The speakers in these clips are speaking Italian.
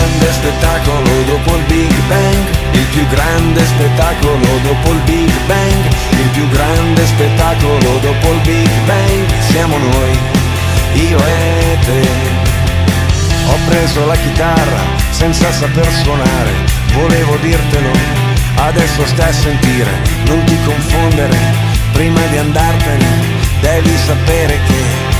grande spettacolo dopo il Big Bang, il più grande spettacolo dopo il Big Bang, il più grande spettacolo dopo il Big Bang, siamo noi, io e te. Ho preso la chitarra senza saper suonare, volevo dirtelo, adesso stai a sentire, non ti confondere, prima di andartene devi sapere che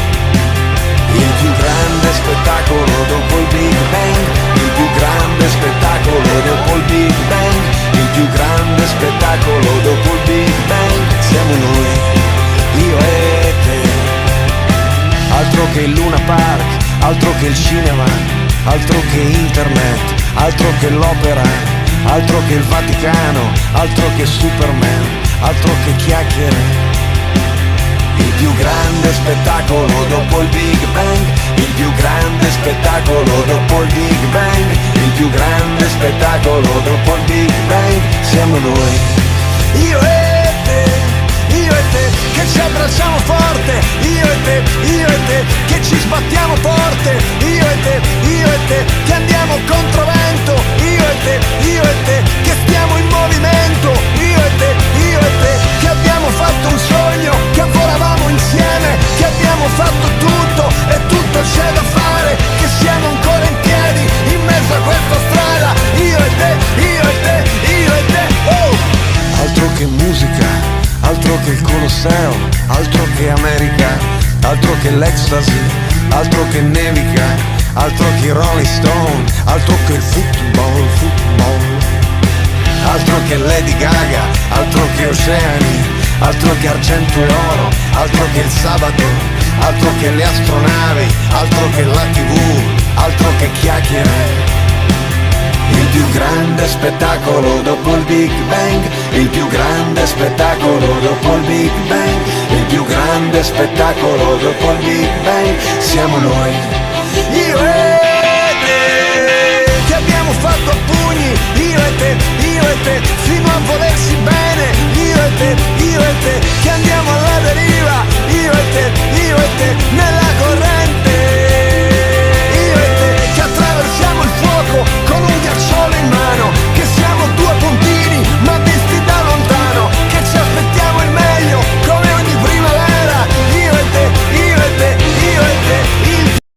il più grande spettacolo dopo il Big Bang, il più grande spettacolo dopo il Big Bang, il più grande spettacolo dopo il Big Bang, siamo noi, io e te. Altro che il Luna Park, altro che il cinema, altro che internet, altro che l'opera, altro che il Vaticano, altro che Superman, altro che chiacchiere. Il più grande spettacolo dopo il Big Bang, il più grande spettacolo dopo il Big Bang, il più grande spettacolo dopo il Big Bang, siamo noi, io e te, che ci abbracciamo forte, io e te, che ci sbattiamo forte, io e te, che andiamo controvento, io e te, che stiamo in movimento, io e te, che abbiamo fatto un sogno, che volavamo insieme, che abbiamo fatto tutto e tutto c'è da fare, che siamo ancora in piedi in mezzo a questa strada, io e te, io e te, io e te, Altro che musica, altro che il Colosseo, altro che America, altro che l'ecstasy, altro che nevica, altro che i Rolling Stone, altro che il football, altro che Lady Gaga, altro che oceani, altro che argento e oro, altro che il sabato, altro che le astronavi, altro che la TV, altro che chiacchiere. Il più grande spettacolo dopo il Big Bang, il più grande spettacolo dopo il Big Bang, il più grande spettacolo dopo il Big Bang, siamo noi, io e te, che abbiamo fatto a pugni, io e te, fino a volersi bene, io e te, che andiamo alla deriva, io e te, nella